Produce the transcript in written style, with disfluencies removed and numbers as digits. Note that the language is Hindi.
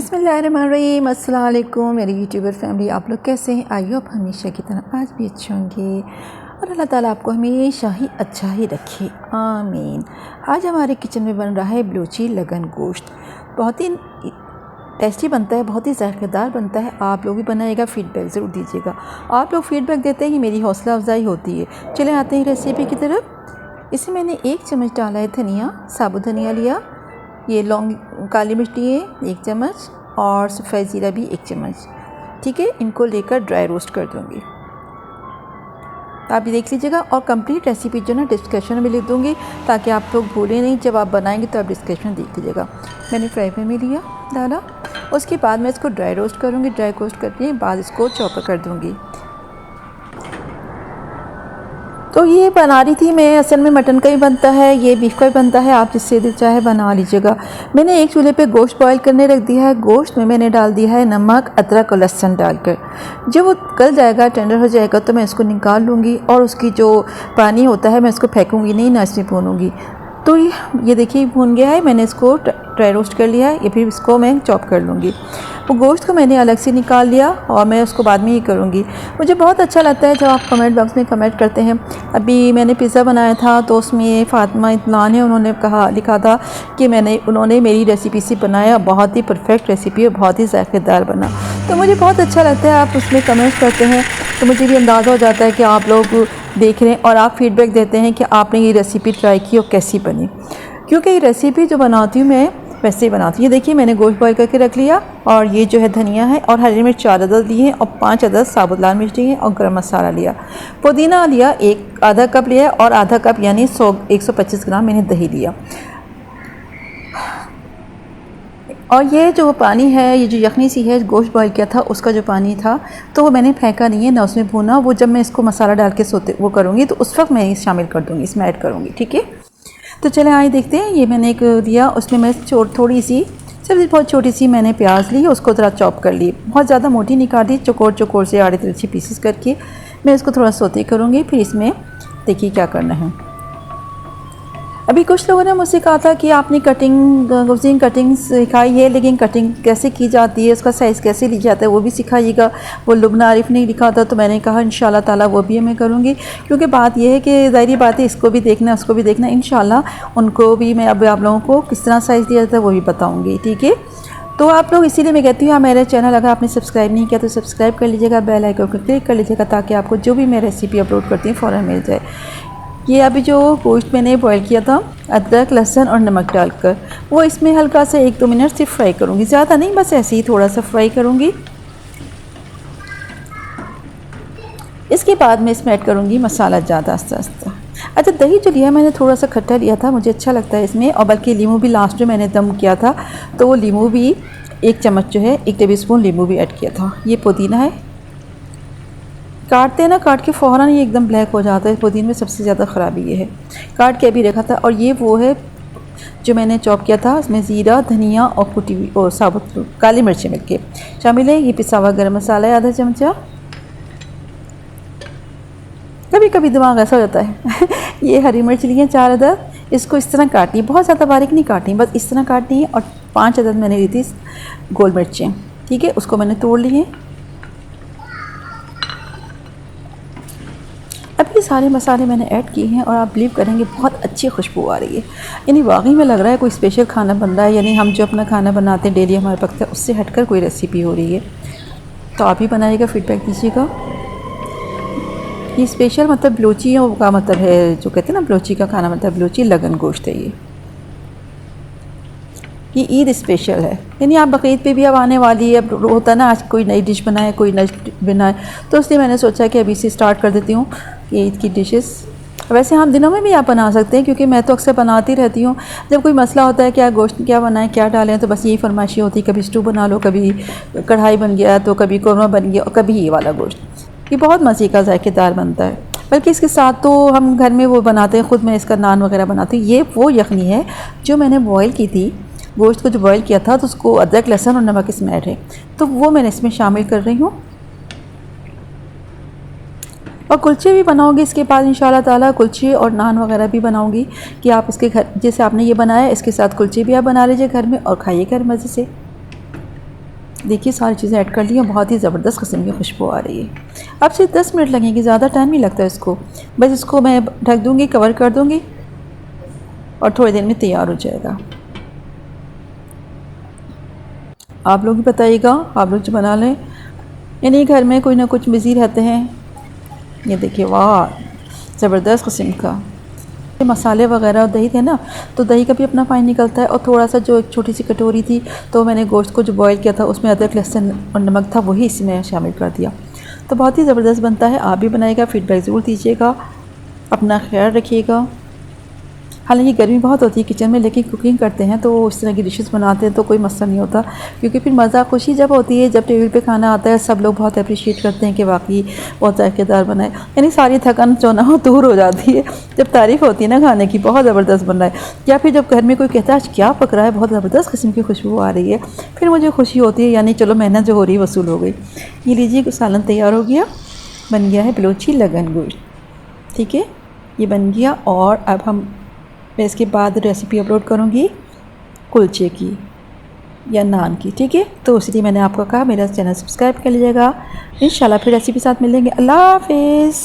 बिस्मिल्लाहिर्रहमानिर्रहीम। अस्सलाम वालेकुम मेरी यूट्यूबर फैमिली, आप लोग कैसे हैं? आई होप हमेशा की तरह आज भी अच्छे होंगे और अल्लाह ताला आपको हमेशा ही अच्छा ही रखे, आमीन। आज हमारे किचन में बन रहा है बलूची लगन गोश्त। बहुत ही टेस्टी बनता है, बहुत ही ज़ायकेदार बनता है। आप लोग भी बनाइएगा, फ़ीडबैक ज़रूर दीजिएगा। आप लोग फ़ीडबैक देते ही मेरी हौसला अफजाई होती है। चले आते हैं रेसिपी की तरफ। इसमें मैंने 1 चम्मच डाला है धनिया, साबुत धनिया लिया। ये लौंग काली मिर्च लिए 1 चम्मच और सफ़ेद ज़ीरा भी 1 चम्मच। ठीक है, इनको लेकर ड्राई रोस्ट कर दूँगी। आप ये देख लीजिएगा और कंप्लीट रेसिपी जो ना डिस्क्रिप्शन में लिख दूँगी ताकि आप लोग भूलें नहीं। जब आप बनाएंगे तो आप डिस्क्रिप्शन देख लीजिएगा। मैंने फ्राई पैन में लिया डाला, उसके बाद मैं इसको ड्राई रोस्ट करूँगी। ड्राई रोस्ट करने के बाद इसको चॉपर कर दूँगी। तो ये बना रही थी मैं, असल में मटन का ही बनता है, ये बीफ का ही बनता है। आप जिससे दिल चाहे बना लीजिएगा। मैंने एक चूल्हे पे गोश्त बॉईल करने रख दिया है। गोश्त में मैंने डाल दिया है नमक, अदरक और लहसुन डालकर। जब वो गल जाएगा, टेंडर हो जाएगा तो मैं इसको निकाल लूँगी और उसकी जो पानी होता है मैं इसको फेंकूँगी नहीं, ना इसमें भूनूँगी। तो ये देखिए भून गया है। मैंने इसको ड्राई रोस्ट कर लिया है। ये फिर इसको मैं चॉप कर लूँगी। वो गोश्त को मैंने अलग से निकाल लिया और मैं उसको बाद में ही करूँगी। मुझे बहुत अच्छा लगता है जब आप कमेंट बॉक्स में कमेंट करते हैं। अभी मैंने पिज़्ज़ा बनाया था तो उसमें फ़ातिमा इत्तलान है, उन्होंने लिखा था कि उन्होंने मेरी रेसिपी से बनाया, बहुत ही परफेक्ट रेसिपी और बहुत ही ज़ायकेदार बना। तो मुझे बहुत अच्छा लगता है आप उसमें कमेंट करते हैं, तो मुझे भी अंदाज़ा हो जाता है कि आप लोग देख रहे हैं और आप फीडबैक देते हैं कि आपने ये रेसिपी ट्राई की और कैसी बनी। क्योंकि ये रेसिपी जो बनाती हूँ मैं वैसे ही बनाती हूँ। ये देखिए मैंने गोश्त बॉईल करके रख लिया और ये जो है धनिया है और हरी मिर्च 4 अदद लिए हैं और 5 अदद साबुत लाल मिर्च लिए और गरम मसाला लिया। पुदीना लिया आधा कप लिया और आधा कप यानी 125 ग्राम मैंने दही लिया। और ये जो पानी है, ये जो यखनी सी है, गोश्त बॉईल किया था उसका जो पानी था तो वो मैंने फेंका नहीं है, ना उसमें भूना। वो जब मैं इसको मसाला डाल के वो करूँगी तो उस वक्त मैं ये शामिल कर दूँगी, इसमें ऐड करूँगी। ठीक है, तो चले आइए देखते हैं। ये मैंने एक लिया, उसमें मैं थोड़ी सी सबसे बहुत छोटी सी मैंने प्याज ली, उसको थोड़ा चॉप कर ली। बहुत ज़्यादा मोटी नहीं काटी, चौकोर से आड़े तिरछे पीसेस करके मैं इसको थोड़ा सौते करूँगी। फिर इसमें देखिए क्या करना है। अभी कुछ लोगों ने मुझसे कहा था कि आपने कटिंग सिखाई है, लेकिन कटिंग कैसे की जाती है, उसका साइज़ कैसे लिया जाता है वो भी सिखाइएगा। वो लुबना आरिफ ने लिखा था, तो मैंने कहा इंशाल्लाह ताला वो भी मैं करूँगी। क्योंकि बात यह है कि ज़ाहिर बात है, इसको भी देखना उसको भी देखना। इंशाल्लाह उनको भी मैं अब आप लोगों को किस तरह साइज़ दिया जाता है वो भी बताऊँगी। ठीक है, तो आप लोग इसीलिए मैं कहती हूँ मेरे चैनल अगर आपने सब्सक्राइब नहीं किया तो सब्सक्राइब कर लीजिएगा, बेल आइकन पर क्लिक कर लीजिएगा ताकि आपको जो भी मैं रेसिपी अपलोड करती हूँ फ़ौरन मिल जाए। ये अभी जो गोश्त मैंने बॉईल किया था अदरक लहसुन और नमक डालकर, वो इसमें हल्का सा 1-2 मिनट सिर्फ फ्राई करूँगी, ज़्यादा नहीं, बस ऐसे ही थोड़ा सा फ्राई करूँगी। इसके बाद मैं इसमें ऐड करूँगी मसाला ज़्यादा आस्ता। अच्छा, दही जो लिया मैंने थोड़ा सा खट्टा लिया था, मुझे अच्छा लगता है इसमें। और बल्कि लीमू भी लास्ट में मैंने दम किया था तो वो लीमू भी 1 चम्मच जो है 1 टेबल स्पून लीमू भी ऐड किया था। ये पुदीना है, काटते हैं ना, काट के फ़ौरन ये एकदम ब्लैक हो जाता है। पुदीने में सबसे ज़्यादा ख़राबी ये है, काट के अभी रखा था। और ये वो है जो मैंने चॉप किया था, इसमें ज़ीरा धनिया और कुटी हुई और साबुत काली मिर्चें मिलके शामिल है। ये पिसा हुआ गरम मसाला है आधा चमचा। कभी कभी दिमाग ऐसा हो जाता है ये हरी मिर्च लिए 4 अदद, इसको इस तरह काटनी है, बहुत ज़्यादा बारीक नहीं काटनी, बस इस तरह काटनी है। और 5 अदद मैंने ली थी गोल मिर्चें। ठीक है, उसको मैंने तोड़ लिए। अभी सारे मसाले मैंने ऐड किए हैं और आप बिलीव करेंगे बहुत अच्छी खुशबू आ रही है। यानी वाकई में लग रहा है कोई स्पेशल खाना बन रहा है, यानी हम जो अपना खाना बनाते हैं डेली हमारे पकता है उससे हटकर कोई रेसिपी हो रही है। तो आप ही बनाइएगा, फीडबैक दीजिएगा। ये स्पेशल मतलब बलूची का मतलब है, जो कहते हैं ना बलूची का खाना मतलब बलूची लगन गोश्त है। ये ईद स्पेशल है, यानी आप बकरीद पे भी अब आने वाली है। अब होता ना आज कोई नई डिश बनाए, कोई नई बनाए, तो इसलिए मैंने सोचा कि अभी से स्टार्ट कर देती हूँ ये ईद की डिशेस। वैसे हम दिनों में भी आप बना सकते हैं, क्योंकि मैं तो अक्सर बनाती रहती हूँ। जब कोई मसला होता है क्या गोश्त क्या बनाएं क्या डालें, तो बस यही फरमाइशी होती है, कभी स्टू बना लो, कभी कढ़ाई बन गया, तो कभी कौरमा बन गया और कभी ये वाला गोश्त। ये बहुत मज़े का ज़ायकेदार बनता है। बल्कि इसके साथ तो हम घर में वो बनाते हैं, ख़ुद मैं इसका नान वगैरह बनाती हूँ। ये वो यखनी है जो मैंने बॉयल की थी, गोश्त को जो बॉयल किया था, तो उसको अदरक लहसुन और नमक इसमें ऐड है, तो वो मैंने इसमें शामिल कर रही हूँ। और कुलचे भी बनाऊंगी इसके बाद इंशाल्लाह ताला, कुलचे और नान वगैरह भी बनाऊंगी कि आप इसके घर जैसे आपने ये बनाया इसके साथ कुलचे भी आप बना लीजिए घर में और खाइए घर मज़े से। देखिए सारी चीज़ें ऐड कर ली हैं, बहुत ही ज़बरदस्त किस्म की खुशबू आ रही है। अब सिर्फ 10 मिनट लगेंगे, ज़्यादा टाइम नहीं लगता इसको। बस इसको मैं ढक दूँगी, कवर कर दूँगी और थोड़ी देर में तैयार हो जाएगा। आप लोग भी बताइएगा, आप लोग जो बना लें, यानी घर में कोई ना कुछ बिज़ी रहते हैं। ये देखिए वाह, ज़बरदस्त किस्म का मसाले वगैरह, दही थे ना, तो दही का भी अपना पानी निकलता है। और थोड़ा सा जो एक छोटी सी कटोरी थी, तो मैंने गोश्त को जो बॉईल किया था उसमें अदरक लहसुन और नमक था, वही इसमें शामिल कर दिया। तो बहुत ही ज़बरदस्त बनता है। आप भी बनाइएगा, फीडबैक ज़रूर दीजिएगा, अपना ख्याल रखिएगा। हालांकि गर्मी बहुत होती है किचन में, लेकिन कुकिंग करते हैं तो इस तरह की डिशेस बनाते हैं तो कोई मसला नहीं होता, क्योंकि फिर मज़ा खुशी जब होती है जब टेबल पे खाना आता है, सब लोग बहुत अप्रिशिएट करते हैं कि वाकई बहुत जायकेदार बना है। यानी सारी थकान जो ना हो दूर हो जाती है जब तारीफ़ होती है ना खाने की, बहुत ज़बरदस्त बन रहा है। या फिर जब घर में कोई कहता है आज क्या पक रहा है, बहुत ज़बरदस्त किस्म की खुशबू आ रही है, फिर मुझे खुशी होती है, यानी चलो मेहनत जो हो रही है वसूल हो गई। ये लीजिए सालन तैयार हो गया, बन गया है बलोची लगन गोश्त। ठीक है, ये बन गया। और अब मैं इसके बाद रेसिपी अपलोड करूँगी कुलचे की या नान की। ठीक है, तो इसलिए मैंने आपको कहा मेरा चैनल सब्सक्राइब कर लीजिएगा। इंशाल्लाह फिर रेसिपी साथ मिलेंगे। अल्लाह हाफिज़।